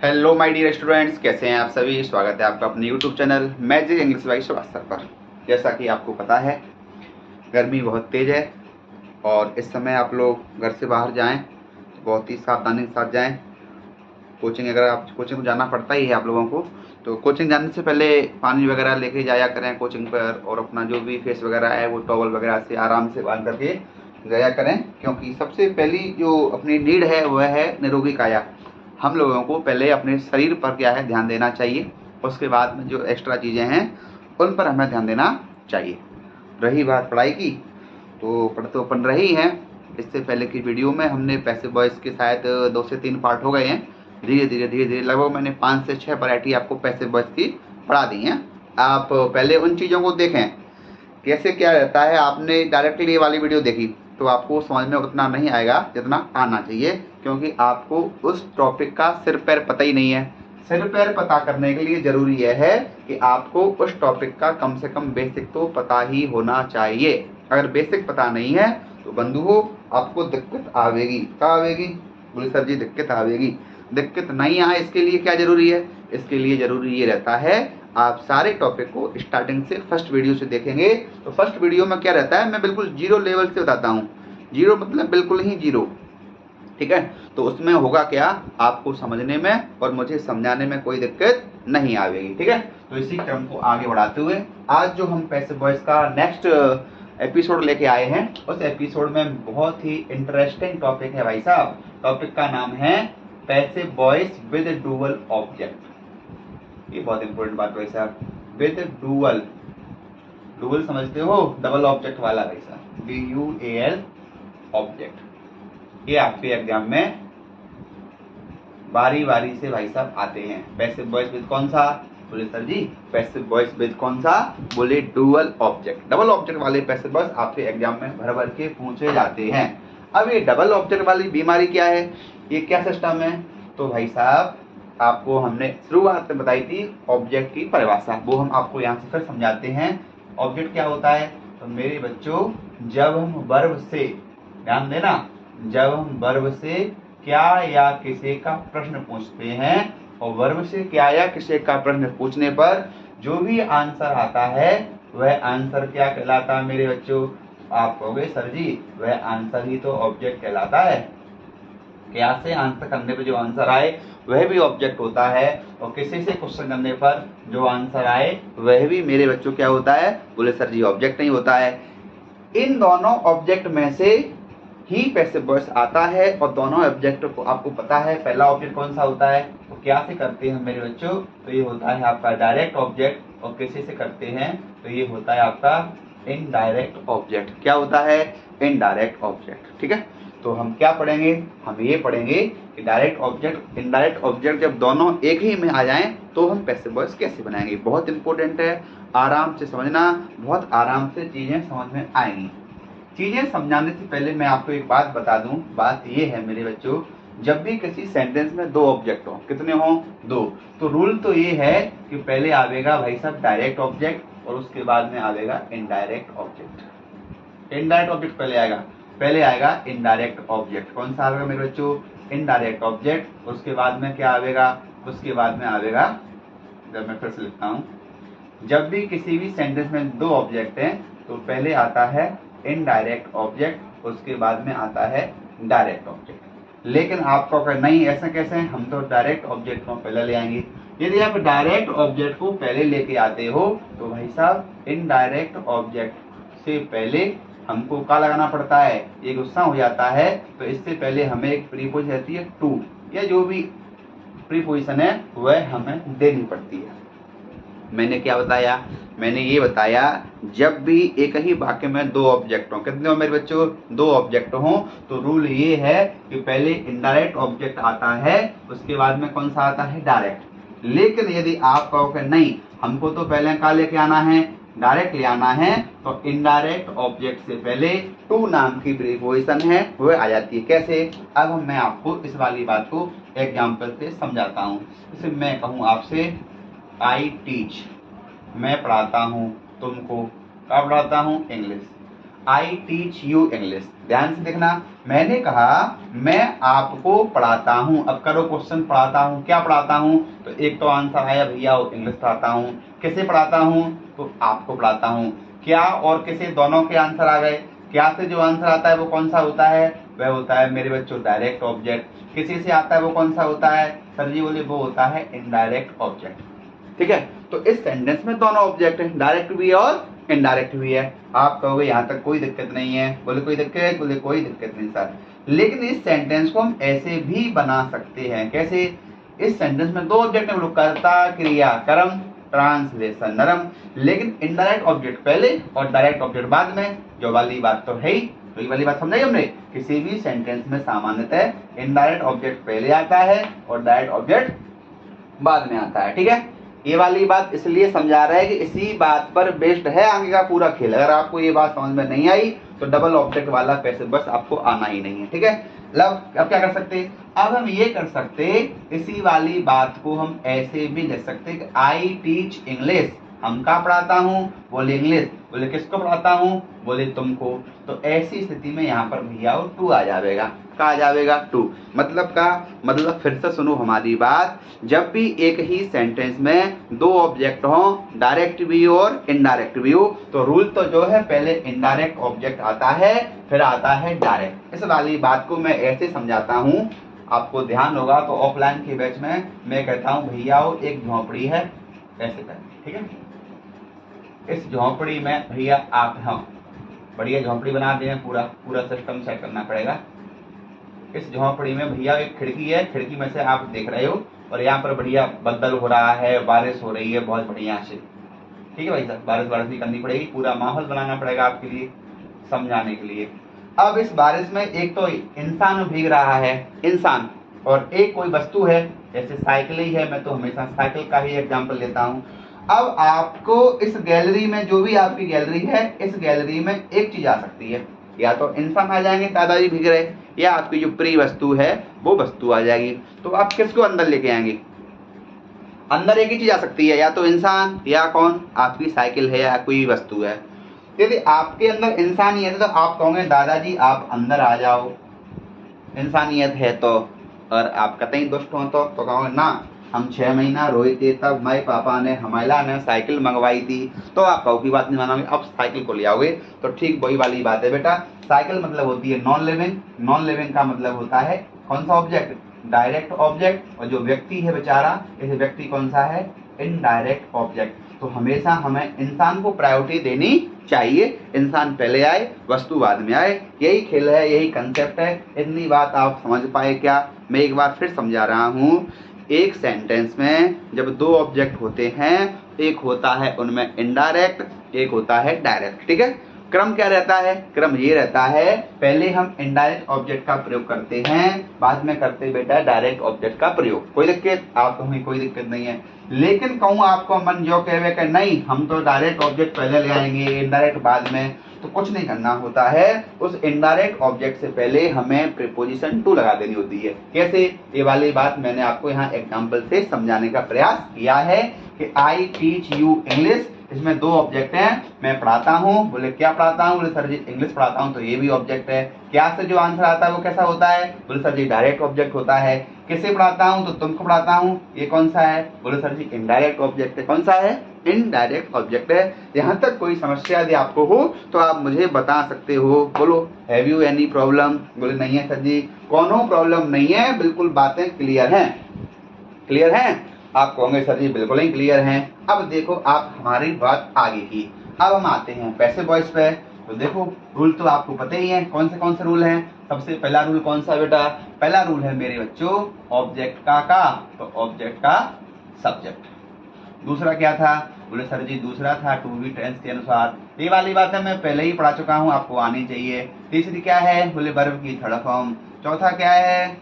Hello my dear students, कैसे हैं आप सभी। स्वागत है आपका अपने YouTube channel magic English by Srivastava पर। जैसा कि आपको पता है, गर्मी बहुत तेज़ है और इस समय आप लोग घर से बाहर जाएं तो बहुत ही सावधानी के साथ जाएं। कोचिंग अगर आप कोचिंग को जाना पड़ता ही है आप लोगों को, तो कोचिंग जाने से पहले पानी वगैरह लेके जाया करें कोचिंग पर, और अपना जो भी फेस वगैरह है वो टॉवल वगैरह से आराम से बांध करके जाया करें, क्योंकि सबसे पहली जो अपनी नीड है वह है निरोगी काया। हम लोगों को पहले अपने शरीर पर क्या है ध्यान देना चाहिए, उसके बाद में जो एक्स्ट्रा चीज़ें हैं उन पर हमें ध्यान देना चाहिए। रही बात पढ़ाई की, तो पढ़ तो अपन रही हैं। इससे पहले की वीडियो में हमने पैसिव वॉइस के शायद 2 से 3 पार्ट हो गए हैं। धीरे धीरे लगभग मैंने 5 से 6 वैरायटी आपको पैसिव वॉइस की पढ़ा दी हैं। आप पहले उन चीज़ों को देखें कैसे क्या रहता है। आपने डायरेक्टली ये वाली वीडियो देखी तो आपको समझ में उतना नहीं आएगा जितना आना चाहिए, क्योंकि आपको उस टॉपिक का सिर पैर पता ही नहीं है। सिर पैर पता करने के लिए ज़रूरी यह है कि आपको उस टॉपिक का कम से कम बेसिक तो पता ही होना चाहिए। अगर बेसिक पता नहीं है तो बंधुओं आपको दिक्कत आवेगी। क्या आवेगी? बोले सर जी दिक्कत आवेगी। दिक्कत नहीं आए इसके लिए क्या ज़रूरी है? इसके लिए ज़रूरी ये रहता है आप सारे टॉपिक को स्टार्टिंग से फर्स्ट वीडियो से देखेंगे। तो फर्स्ट वीडियो में क्या रहता है, मैं बिल्कुल जीरो लेवल से बताता हूँ। जीरो मतलब बिल्कुल ही जीरो, ठीक है। तो उसमें होगा क्या, आपको समझने में और मुझे समझाने में कोई दिक्कत नहीं आएगी, ठीक है। तो इसी क्रम को आगे बढ़ाते हुए आज जो हम पैसिव वॉइस का नेक्स्ट एपिसोड लेके आए हैं, उस एपिसोड में बहुत ही इंटरेस्टिंग टॉपिक है भाई साहब। टॉपिक का नाम है passive voice with dual object. ये बहुत इंपॉर्टेंट बात भाई साहब, विद डुअल। डुअल समझते हो, डबल ऑब्जेक्ट वाला भाई साहब, DUAL ऑब्जेक्ट। ये आपके एग्जाम में बारी बारी से भाई साहब आते हैं। पैसिव वॉइस विद कौन सा? बोले sir ji passive voice with कौन सा? बोले डुअल ऑब्जेक्ट। डबल ऑब्जेक्ट वाले पैसिव वॉइस आपके एग्जाम में भर भर के पूछे जाते हैं। अब ये डबल ऑब्जेक्ट वाली बीमारी क्या है, ये क्या सिस्टम है? तो भाई साहब आपको हमने शुरुआत में बताई थी ऑब्जेक्ट की परिभाषा, वो हम आपको यहाँ से फिर समझाते हैं। ऑब्जेक्ट क्या होता है? तो मेरे बच्चों, जब हम वर्ब से, ध्यान देना, जब हम वर्ब से क्या या किसी का प्रश्न पूछते हैं और वर्ब से क्या या किसी का प्रश्न पूछने पर जो भी आंसर आता है वह आंसर क्या कहलाता है मेरे बच्चों? आप कहोगे सर जी वह आंसर ही तो ऑब्जेक्ट कहलाता है। क्या से आंसर करने पर जो आंसर आए वह भी ऑब्जेक्ट होता है, और किसी से क्वेश्चन करने पर जो आंसर आए वह भी मेरे बच्चों क्या होता है? बोले सर जी ऑब्जेक्ट नहीं होता है। इन दोनों ऑब्जेक्ट में से ही पैसिव वॉइस आता है, और दोनों ऑब्जेक्ट को आपको पता है पहला ऑब्जेक्ट कौन सा होता है, तो क्या से करते हैं मेरे बच्चों? तो ये होता है आपका डायरेक्ट ऑब्जेक्ट, और किसी से करते हैं तो ये होता है आपका इनडायरेक्ट ऑब्जेक्ट। क्या होता है? इनडायरेक्ट ऑब्जेक्ट, ठीक है। तो हम क्या पढ़ेंगे? हम ये पढ़ेंगे कि डायरेक्ट ऑब्जेक्ट इनडायरेक्ट ऑब्जेक्ट जब दोनों एक ही में आ जाएं तो हम पैसिव वॉइस कैसे बनाएंगे। बहुत इंपॉर्टेंट है, आराम से समझना, बहुत आराम से चीज़ें समझ में आएंगी। चीज़ें समझाने से पहले मैं आपको एक बात बता दूं। बात ये है मेरे बच्चों, जब भी किसी सेंटेंस में 2 ऑब्जेक्ट हो, कितने हो? 2, तो रूल तो ये है कि पहले आवेगा भाई साहब डायरेक्ट ऑब्जेक्ट और उसके बाद में आवेगा इनडायरेक्ट ऑब्जेक्ट। इनडायरेक्ट ऑब्जेक्ट पहले आएगा इनडायरेक्ट ऑब्जेक्ट। कौन सा आएगा मेरे बच्चों? Indirect object. उसके बाद में क्या आवेगा? उसके बाद में आवेगा, जब मैं फिर से लिखता हूँ, जब भी किसी भी सेंटेंस में 2 ऑब्जेक्ट हैं तो पहले आता है इनडायरेक्ट ऑब्जेक्ट, उसके बाद में आता है डायरेक्ट ऑब्जेक्ट। लेकिन आपको अगर नहीं, ऐसा कैसे? हम तो डायरेक्ट ऑब्जेक्ट को पहले ले आएंगे। यदि आप डायरेक्ट ऑब्जेक्ट को पहले लेके आते हो तो भाई साहब इनडायरेक्ट ऑब्जेक्ट से पहले हमको क्या लगाना पड़ता है? ये गुस्सा हो जाता है, तो इससे पहले हमें एक प्रीपोजिशन रहती है टू, या जो भी प्रीपोजिशन है वह हमें देनी पड़ती है। मैंने क्या बताया? मैंने ये बताया जब भी एक ही वाक्य में 2 ऑब्जेक्ट हों, कितने हो मेरे बच्चों? 2 ऑब्जेक्ट हों, तो रूल ये है कि पहले इनडायरेक्ट ऑब्जेक्ट आता है, उसके बाद में कौन सा आता है? डायरेक्ट। लेकिन यदि आप कहोगे नहीं हमको तो पहले क्या लेके आना है? डायरेक्ट ले आना है, तो इनडायरेक्ट ऑब्जेक्ट से पहले टू नाम की प्रीपोजिशन है वह आ जाती है। कैसे? अब मैं आपको इस वाली बात को एग्जाम्पल से समझाता हूँ। जैसे मैं कहूँ आपसे आई टीच, मैं पढ़ाता हूँ तुमको। क्या पढ़ाता हूँ? English. I teach you English. ध्यान से देखना, मैंने कहा मैं आपको पढ़ाता हूँ। अब करो क्वेश्चन, पढ़ाता हूँ, क्या पढ़ाता हूँ? तो एक तो आंसर आया भैया इंग्लिश पढ़ाता हूँ। किसे पढ़ाता हूँ? तो आपको पढ़ाता हूँ। क्या और किसे, दोनों के आंसर आ गए। क्या से जो आंसर आता है वो कौन सा होता है? वह होता है मेरे बच्चों डायरेक्ट ऑब्जेक्ट। किसी से आता है वो कौन सा होता है? सर जी बोले वो होता है इनडायरेक्ट ऑब्जेक्ट। ठीक है, तो इस सेंटेंस में दोनों ऑब्जेक्ट है, डायरेक्ट भी और इनडायरेक्ट भी है। आप कहोगे यहाँ तक कोई दिक्कत नहीं है। बोले कोई दिक्कत? बोले कोई दिक्कत नहीं सर, लेकिन इस सेंटेंस को हम ऐसे भी बना सकते हैं। कैसे? इस सेंटेंस में दो ऑब्जेक्ट है, कर्ता क्रिया कर्म ट्रांसलेशन नरम, लेकिन इनडायरेक्ट ऑब्जेक्ट पहले और डायरेक्ट ऑब्जेक्ट बाद में। जो वाली बात तो है ही, तो ये वाली बात समझाई हमने। किसी भी सेंटेंस में सामान्यतः इनडायरेक्ट ऑब्जेक्ट पहले आता है और डायरेक्ट ऑब्जेक्ट बाद में आता है। ठीक है, ये वाली बात इसलिए समझा रहा है कि इसी बात पर बेस्ड है आगे का पूरा खेल। अगर आपको ये बात समझ में नहीं आई तो डबल ऑब्जेक्ट वाला पैसिव बस आपको आना ही नहीं है। ठीक है, अब क्या कर सकते? अब हम ये कर सकते, इसी वाली बात को हम ऐसे भी लिख सकते कि आई टीच इंग्लिश। हम क्या पढ़ाता हूँ? बोले इंग्लिश। बोले किसको पढ़ाता हूँ? बोले तुमको। तो ऐसी स्थिति में यहाँ पर भैया टू आ जाएगा। क्या आ जाएगा? टू। मतलब का मतलब फिर से सुनो हमारी बात, जब भी एक ही सेंटेंस में दो ऑब्जेक्ट हो, डायरेक्ट भी और इनडायरेक्ट भी हो, तो रूल तो जो है पहले इनडायरेक्ट ऑब्जेक्ट आता है फिर आता है डायरेक्ट। इस वाली बात को मैं ऐसे समझाता हूँ, आपको ध्यान होगा तो ऑफलाइन के बैच में मैं कहता हूँ भैया एक झोपड़ी है, ऐसे करें। ठीक है, इस झोपड़ी में भैया आप हम बढ़िया झोपड़ी बना दें, पूरा सिस्टम सेट करना पड़ेगा। इस झोपड़ी में भैया एक खिड़की है, खिड़की में से आप देख रहे हो और यहाँ पर बढ़िया बदल हो रहा है, बारिश हो रही है बहुत बढ़िया से। ठीक है भाई साहब, बारिश भी करनी पड़ेगी, पूरा माहौल बनाना पड़ेगा आपके लिए समझाने के लिए। अब इस बारिश में एक तो इंसान भीग रहा है, इंसान, और एक कोई वस्तु है, जैसे साइकिल ही है। मैं तो हमेशा साइकिल का ही एग्जांपल लेता हूँ। अब आपको इस गैलरी में, जो भी आपकी गैलरी है, इस गैलरी में एक चीज आ सकती है, या तो इंसान आ जाएंगे दादाजी भीग रहे, या आपकी जो प्रिय वस्तु है वो वस्तु आ जाएगी। तो आप किसको अंदर लेके आएंगे? अंदर एक ही चीज आ सकती है, या तो इंसान या कौन, आपकी साइकिल है या कोई वस्तु है। यदि आपके अंदर इंसानियत है तो आप कहोगे दादाजी आप अंदर आ जाओ, इंसानियत है तो। और आप कतई दुष्ट हो तो कहोगे ना, हम 6 महीना रोए थे तब माई पापा ने हमारा ने साइकिल मंगवाई थी, तो आप कहो की बात नहीं मानोगे, अब साइकिल को ले आओगे। तो ठीक वही वाली बात है बेटा, साइकिल मतलब होती है नॉन लिविंग, नॉन लिविंग का मतलब होता है कौन सा ऑब्जेक्ट? Direct object. और जो व्यक्ति है बेचारा, इस व्यक्ति कौन सा है? Indirect object. तो हमेशा हमें इंसान को प्रायोरिटी देनी चाहिए, इंसान पहले आए वस्तु बाद में आए। यही खेल है, यही कंसेप्ट है। इतनी बात आप समझ पाए क्या? मैं एक बार फिर समझा रहा हूँ, एक सेंटेंस में जब दो ऑब्जेक्ट होते हैं, एक होता है उनमें इनडायरेक्ट, एक होता है डायरेक्ट। ठीक है, क्रम क्या रहता है? क्रम ये रहता है, पहले हम इनडायरेक्ट ऑब्जेक्ट का प्रयोग करते हैं, बाद में करते बेटा डायरेक्ट ऑब्जेक्ट का प्रयोग। कोई दिक्कत? आप कहोगे कोई दिक्कत नहीं है, लेकिन कहूँ आपको मन जो कहे कि नहीं हम तो डायरेक्ट ऑब्जेक्ट पहले ले आएंगे इनडायरेक्ट बाद में, तो कुछ नहीं करना होता है। उस इनडायरेक्ट ऑब्जेक्ट से पहले हमें प्रीपोजिशन टू लगा देनी होती है। कैसे? ये वाली बात मैंने आपको यहाँ एग्जाम्पल से समझाने का प्रयास किया है कि आई टीच यू इंग्लिश, इसमें दो ऑब्जेक्ट हैं, मैं पढ़ाता हूँ। बोले क्या पढ़ाता हूँ? बोले सर जी इंग्लिश पढ़ाता हूँ, तो ये भी ऑब्जेक्ट है। क्या से जो आंसर आता है वो कैसा होता है? बोले सर जी डायरेक्ट ऑब्जेक्ट होता है। किसे पढ़ाता हूँ? तो तुमको पढ़ाता हूँ, ये कौन सा है? बोले सर जी इनडायरेक्ट ऑब्जेक्ट है। कौन सा है? इनडायरेक्ट ऑब्जेक्ट है। यहाँ तक कोई समस्या यदि आपको हो तो आप मुझे बता सकते हो। बोलो हैव यू एनी प्रॉब्लम? बोले नहीं है सर जी, कोनो प्रॉब्लम नहीं है, बिल्कुल बातें क्लियर हैं। क्लियर हैं? आप कहोगे सर जी बिल्कुल ही क्लियर हैं। अब देखो आप हमारी बात आगे की, अब हम आते हैं पैसिव वॉइस पे। तो देखो रूल तो आपको पता ही है, कौन से रूल हैं। सबसे पहला रूल कौन सा बेटा? पहला रूल है मेरे बच्चों ऑब्जेक्ट का तो ऑब्जेक्ट का सब्जेक्ट। दूसरा क्या था? बोले सर जी दूसरा था टू बी टेंस के अनुसार। ये वाली बात है मैं पहले ही पढ़ा चुका हूँ, आपको आनी चाहिए। तीसरी क्या है? बोले वर्ब की थर्ड फॉर्म। चौथा क्या है?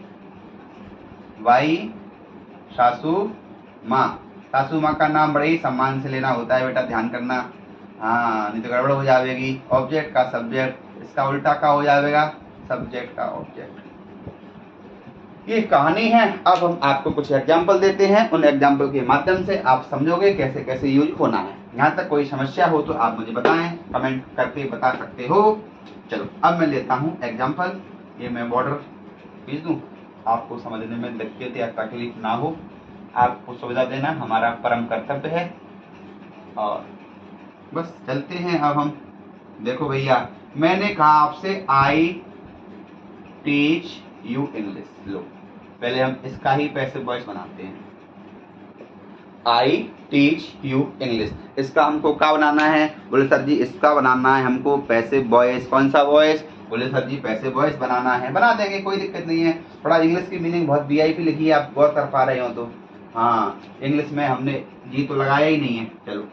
वाई सासू माँ। सासू माँ का नाम बड़े ही सम्मान से लेना होता है बेटा, ध्यान करना, हाँ नहीं तो गड़बड़ हो जाएगी। ऑब्जेक्ट का सब्जेक्ट, इसका उल्टा का हो जाएगा सब्जेक्ट का ऑब्जेक्ट। ये कहानी है। अब हम आपको कुछ एग्जाम्पल देते हैं, उन एग्जाम्पल के माध्यम से आप समझोगे कैसे कैसे यूज होना है। यहाँ तक कोई समस्या हो तो आप मुझे बताएं, कमेंट करके बता सकते हो। चलो अब मैं लेता हूँ एग्जाम्पल। ये मैं बॉर्डर खींच दूँ, आपको समझने में दिक्कत या तकलीफ ना हो, आपको सुविधा देना हमारा परम कर्तव्य है। और बस चलते हैं अब हम। देखो भैया, मैंने कहा आपसे आई टीच यू इंग्लिश। लो पहले हम इसका ही पैसिव वॉइस बनाते हैं। आई टीच यू इंग्लिश, इसका हमको क्या बनाना है? बोले सर जी इसका बनाना है हमको पैसिव वॉइस। कौन सा वॉइस? बोले सर जी पैसिव वॉइस बनाना है, बना देंगे, कोई दिक्कत नहीं है। थोड़ा इंग्लिश की मीनिंग बहुत वीआईपी लिखी है, आप गौर कर पा रहे हो तो। हाँ, इंग्लिश में हमने जी तो लगाया ही नहीं है। चलो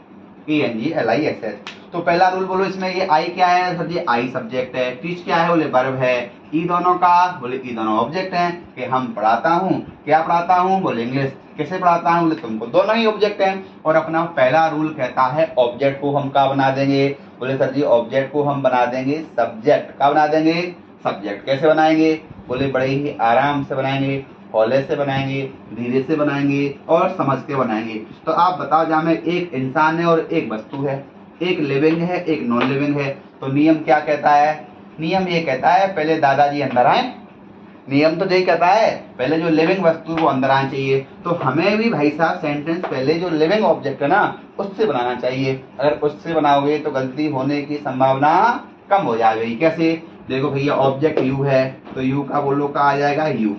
ENGLISH। तो पहला रूल बोलो इसमें, ये आई क्या है सर जी? आई सब्जेक्ट है। टीच क्या है? बोले वर्ब है। ई दोनों का? बोले ई दोनों ऑब्जेक्ट हैं। कि हम पढ़ाता हूँ, क्या पढ़ाता हूँ? बोले इंग्लिश। कैसे पढ़ाता हूँ? बोले तुमको, दोनों ही ऑब्जेक्ट हैं। और अपना पहला रूल कहता है ऑब्जेक्ट को हम क्या बना देंगे? बोले सर जी ऑब्जेक्ट को हम बना देंगे सब्जेक्ट। क्या बना देंगे? सब्जेक्ट। कैसे बनाएंगे? बोले बड़े ही आराम से बनाएंगे, हौले से बनाएंगे, धीरे से बनाएंगे और समझ के बनाएंगे। तो आप बताओ, जहाँ में एक इंसान है और एक वस्तु है, एक लिविंग है एक नॉन लिविंग है, तो नियम क्या कहता है? नियम ये कहता है पहले दादाजी अंदर आए। नियम तो यही कहता है पहले जो लिविंग वस्तु वो अंदर आनी चाहिए। तो हमें भी भाई साहब सेंटेंस पहले जो लिविंग ऑब्जेक्ट है ना उससे बनाना चाहिए। अगर उससे बनाओगे तो गलती होने की संभावना कम हो जाएगी। कैसे? देखो भैया, ऑब्जेक्ट यू है तो यू का बोलो का आ जाएगा यू।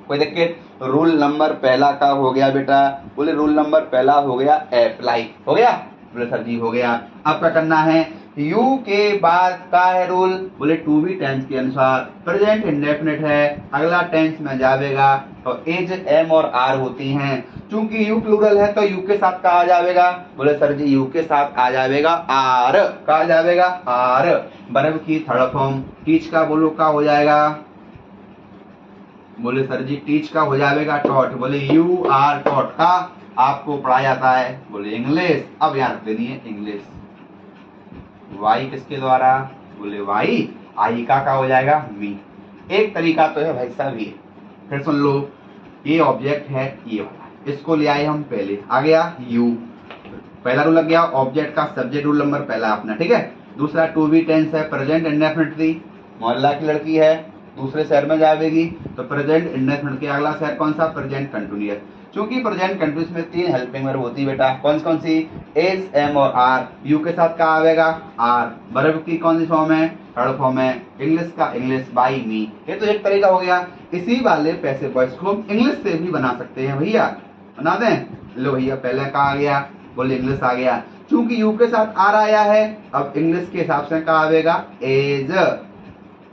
कोई दिक्कत? रूल नंबर पहला का हो गया बेटा। बोले रूल नंबर पहला हो गया अप्लाई। हो गया? बोले सर जी हो गया। अब क्या करना है? यू के बाद का है रूल? बोले टू बी टेंस के अनुसार प्रेजेंट इंडेफिनिट है, अगला टेंस में जाएगा तो एज एम और आर होती हैं। चूंकि यू प्लूरल है तो यू के साथ का आ जाएगा? बोले सर जी यू के साथ आ जाएगा आर। का आ जाएगा? आर। वर्ब की थर्ड फॉर्म टीच का बोलो का हो जाएगा? बोले सर जी टीच का हो जाएगा टॉट। बोले यू आर टॉट का आपको पढ़ाया जाता है? बोले इंग्लिश। अब यहाँ रख देनी है इंग्लिश। वाई किसके द्वारा? बोले वाई आई का हो जाएगा मी। एक तरीका तो है भाई साहब ये। फिर सुन लो, ये ऑब्जेक्ट है ये वाला, इसको ले आए हम पहले, आ गया यू। पहला रूल लग गया ऑब्जेक्ट का सब्जेक्ट, रूल नंबर पहला अपना, ठीक है। दूसरा टू बी टेंस है, प्रेजेंट इंडेफिनिट। मोहल्ला की लड़की है, दूसरे शहर में जाएगी तो प्रेजेंट इंडेफिनिट के अगला शहर कौन सा? Present continuous. क्योंकि प्रेजेंट कंटिन्यूअस में तीन हेल्पिंग वर्ब होती है बेटा। कौन सी? एज एम और आर। यू के साथ क्या आएगा? आर। वर्ब की कौन सी फॉर्म है? थर्ड फॉर्म है। इंग्लिश का इंग्लिश बाई मी। ये तो एक तरीका हो गया। इसी वाले पैसिव वॉइस को हम इंग्लिश से भी बना सकते हैं भैया, बना दें। लो भैया, पहले का आ गया? बोले इंग्लिश आ गया। चूंकि यू के साथ आर आया है, अब इंग्लिश के हिसाब से क्या आवेगा? एज।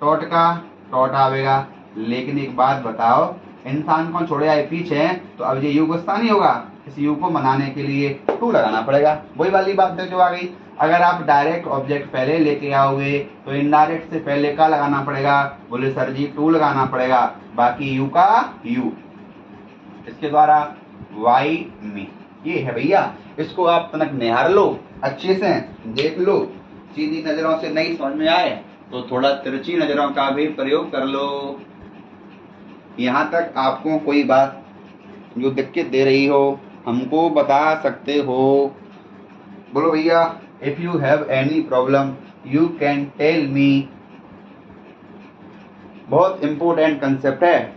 टॉट का टॉट आवेगा। लेकिन एक बात बताओ, इंसान को छोड़े आए पीछे तो अब ये यू गुस्सा नहीं होगा? इस यू को मनाने के लिए टू लगाना पड़ेगा। वही वाली बात जो आ गई। अगर आप डायरेक्ट ऑब्जेक्ट पहले लेके आओगे तो इनडायरेक्ट से पहले का लगाना पड़ेगा? बोले सर जी टू लगाना पड़ेगा। बाकी यू का यू, इसके द्वारा वाई मी। ये है भैया, इसको आप तनक निहार लो, अच्छे से देख लो। सीधी नजरों से नहीं समझ में आए तो थोड़ा तिरछी नजरों का भी प्रयोग कर लो। यहाँ तक आपको कोई बात जो दिक्कत दे रही हो हमको बता सकते हो। बोलो भैया, if you have any problem you can tell me. बहुत इंपॉर्टेंट कंसेप्ट है,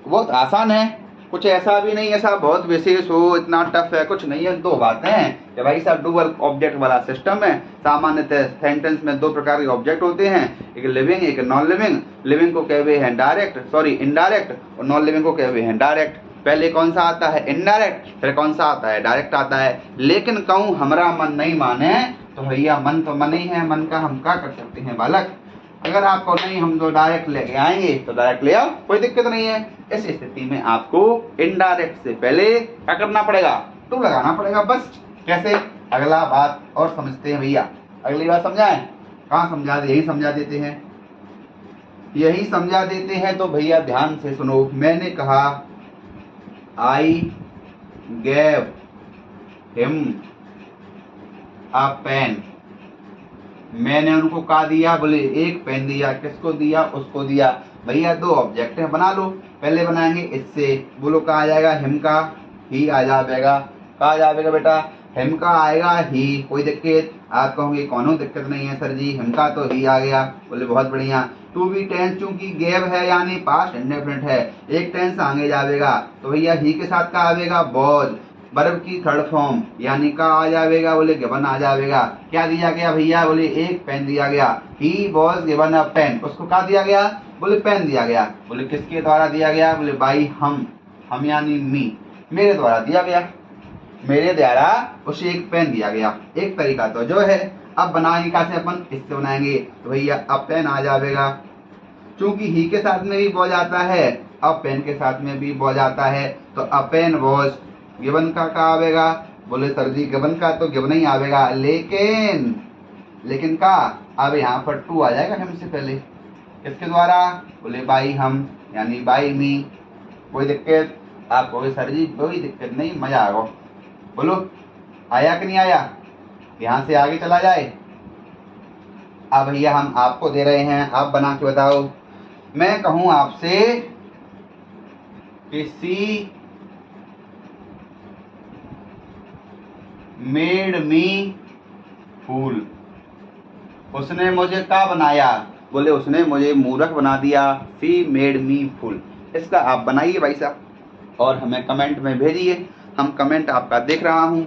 बहुत आसान है, कुछ ऐसा भी नहीं ऐसा बहुत विशेष हो, इतना टफ है कुछ नहीं है। दो बातें हैं कि भाई साहब डुअल ऑब्जेक्ट वाला सिस्टम है। सामान्यतः सेंटेंस में दो प्रकार के ऑब्जेक्ट होते हैं, एक लिविंग एक नॉन लिविंग। लिविंग को कहे हुए हैं इनडायरेक्ट, और नॉन लिविंग को कहे हुए हैं डायरेक्ट। पहले कौन सा आता है? इनडायरेक्ट। फिर कौन सा आता है? डायरेक्ट आता है। लेकिन कहूँ हमारा मन नहीं माने तो भैया मन तो मन ही है, मन का हम क्या कर सकते हैं बालक। अगर आपको नहीं हम तो डायरेक्ट लेके आएंगे तो डायरेक्ट ले आओ, कोई दिक्कत नहीं है। इस स्थिति में आपको इनडायरेक्ट से पहले क्या करना पड़ेगा? टू लगाना पड़ेगा बस। कैसे? अगला बात और समझते हैं भैया। अगली बात समझाएं? कहाँ समझा दे? यही समझा देते हैं, यही समझा देते हैं। तो भैया ध्यान से सुनो। मैंने कहा I gave him a pen. मैंने उनको कहा दिया? बोले एक पेन दिया। किसको दिया? उसको दिया। भैया दो ऑब्जेक्ट है, बना लो। पहले बनाएंगे इससे, बोलो कहा आ जाएगा? हिम का ही आ जाएगा। कहा आ जाएगा बेटा? हिम का आएगा ही, कोई दिक्कत? आप कहोगे कोनो दिक्कत नहीं है सर जी, हिम का तो ही आ गया। बोले बहुत बढ़िया। टू बी टेंस चूंकि गैब है यानी पास्ट इंडेफिनिट है, एक टेंस आगे जाएगा तो भैया ही के साथ का आवेगा वॉज, वर्ब की थर्ड फॉर्म यानी का आ जाएगा। बोले गिवन आ जाएगा। क्या दिया गया भैया? बोले एक पेन दिया गया। He was given a pen, उसको क्या दिया गया? बोले पेन दिया गया। बोले किसके द्वारा दिया गया? बोले बाई हम यानी मी, मेरे द्वारा दिया गया, मेरे द्वारा उसे एक पेन दिया गया। एक तरीका तो जो है। अब बनाएंगे कैसे? अपन इससे बनाएंगे तो भैया अब पेन आ जाएगा, चूंकि ही के साथ में भी वॉज आता है, अब पेन के साथ में भी वॉज आता है, तो अ पेन वॉज गिवन का आवेगा। बोले सर जी गिवन का तो गिवन ही आवेगा, लेकिन का अब यहाँ पर टू आ जाएगा हम से पहले। किसके द्वारा? बोले बाई हम यानी बाई मी। कोई दिक्कत? आप कहोगे सर जी कोई दिक्कत नहीं, मजा आएगा। बोलो आया कि नहीं आया? यहाँ से आगे चला जाए। अब भैया हम आपको दे रहे हैं, आप बना के बताओ। मैं कहूं आपसे कि सी मेड मी फूल, उसने मुझे क्या बनाया? बोले उसने मुझे मूर्ख बना दिया। सी मेड मी फूल। इसका आप बनाइए भाई साहब और हमें कमेंट में भेजिए, हम कमेंट आपका देख रहा हूं।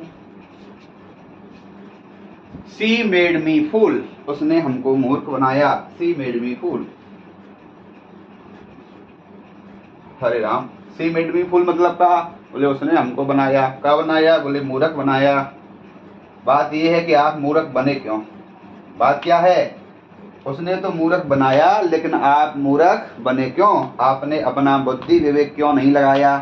सी मेड मी फूल, उसने हमको मूर्ख बनाया। She made me fool. Hare Ram, she made me fool मतलब क्या? बोले उसने हमको बनाया। क्या बनाया? बोले मूर्ख बनाया। बात यह है कि आप मूर्ख बने क्यों? बात क्या है? उसने तो मूर्ख बनाया, लेकिन आप मूर्ख बने क्यों? आपने अपना बुद्धि विवेक क्यों नहीं लगाया?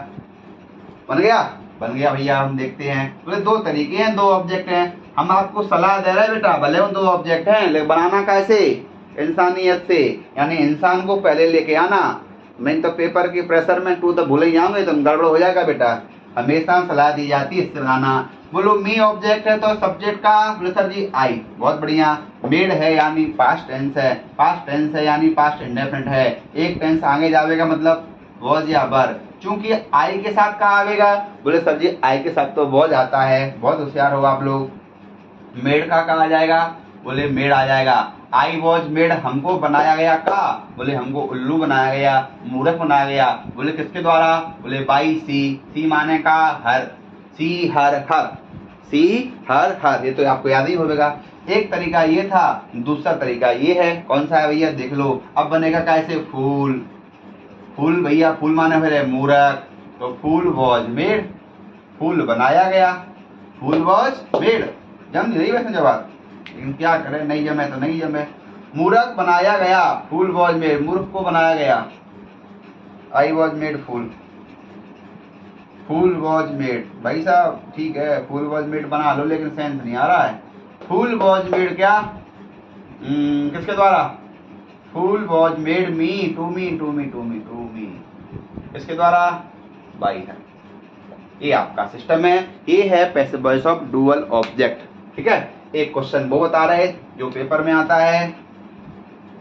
बन गया? बन गया भैया। हम देखते हैं। बोले दो तरीके हैं, दो ऑब्जेक्ट हैं। हम आपको सलाह दे रहे हैं बेटा, भले उन दो ऑब्जेक्ट हैं लेकिन बनाना कैसे? इंसानियत से, यानी इंसान को पहले लेके आना। नहीं तो पेपर के प्रेशर में तू तो भूल ही जाओगे, तुम गड़बड़ हो जाएगा बेटा। हमेशा सलाह दी जाती है इससे बनाना। बोलो मी ऑब्जेक्ट है तो सब्जेक्ट का? बोले सर जी आई। बहुत बढ़िया। मेड है यानी पास्ट टेंस है, पास्ट टेंस है यानी पास्ट इंडेफिनिट है, एक टेंस आगे जाएगा मतलब वॉज या वर। चूंकि आई के साथ का आवेगा? बोले सर जी आई के साथ तो वॉज आता है। बहुत होशियार हो आप लोग। मेड का आ जाएगा? बोले मेड आ जाएगा। आई वॉज मेड, हमको बनाया गया का? बोले हमको उल्लू बनाया गया, मूर्ख बनाया गया। बोले किसके द्वारा? बोले बाई सी। सी माने का? हर। सी हर हर, सी हर हर, ये तो आपको याद ही होगा। एक तरीका ये था, दूसरा तरीका ये है। कौन सा है भैया? देख लो। अब बनेगा कैसे? फूल। फूल भैया, फूल माने फिर मूर्ख, तो फूल वॉज मेड, फूल बनाया गया। फूल वॉज मेड। जम नहीं रही वैसे जवाब, लेकिन क्या करें, नहीं जमे तो नहीं जमे। मूर्ख बनाया गया, फूल वॉज मेड, मूर्ख को बनाया गया। I was made fool, fool was made. भाई साहब ठीक है, फूल वॉज मेड बना लो, लेकिन सेंस नहीं आ रहा है। फूल वॉज मेड क्या? किसके द्वारा? Fool was made me, to me, to me, to me, to me. किसके द्वारा? बाई है। ये आपका सिस्टम है, ये है passive voice of dual object. ठीक है। एक क्वेश्चन वो बता रहे जो पेपर में आता है।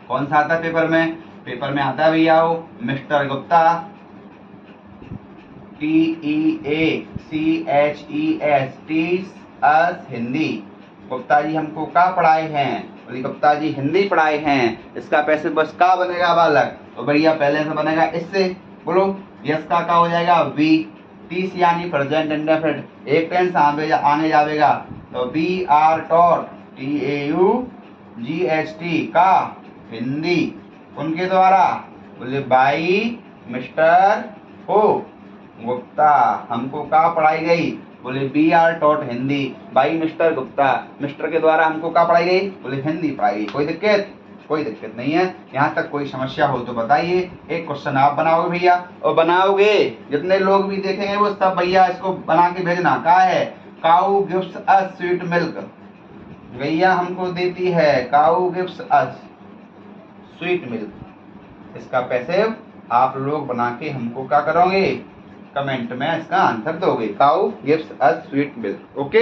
कौन सा आता है पेपर में? पेपर में आता है भैया वो mister Gupta, TEACHES, teach us Hindi. Gupta ji हमको क्या पढ़ाए हैं? बोले गुप्ता जी हिंदी पढ़ाए हैं। इसका पैसिव वॉइस का बनेगा बालक? तो भैया पहले से बनेगा इससे। बोलो यस का हो जाएगा? वी। टीच यानी प्रेजेंट इंडेफिनिट, एक टेंस आगे जाएगा तो बी आर टॉट, TAUGHT का हिंदी। उनके द्वारा? बोले बाई मिस्टर हो गुप्ता, हमको क्या पढ़ाई गई? बोले we are taught Hindi, by mister Gupta, mister के द्वारा हमको क्या पढ़ाई गई? बोले हिंदी पढ़ाई गई। कोई दिक्कत? कोई दिक्कत नहीं है। यहाँ तक कोई समस्या हो तो बताइए। एक क्वेश्चन आप बनाओगे भैया, और बनाओगे जितने लोग भी देखेंगे वो सब भैया इसको बना के भेजना। क्या है? काऊ गिव्स अस स्वीट मिल्क, गैया हमको देती है, काऊ गिव्स अस स्वीट मिल्क। इसका पैसिव आप लोग बना के हमको क्या करोगे? कमेंट में इसका आंसर दोगे। Cow gives us sweet milk. Okay.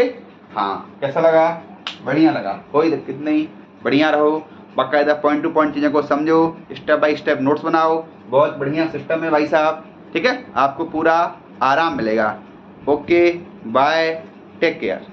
हाँ, कैसा लगा? बढ़िया लगा? कोई दिक्कत नहीं, बढ़िया रहो, बाकायदा पॉइंट टू पॉइंट चीज़ों को समझो, स्टेप बाय स्टेप नोट्स बनाओ। बहुत बढ़िया सिस्टम है भाई साहब। ठीक है, आपको पूरा आराम मिलेगा। Okay bye, take care.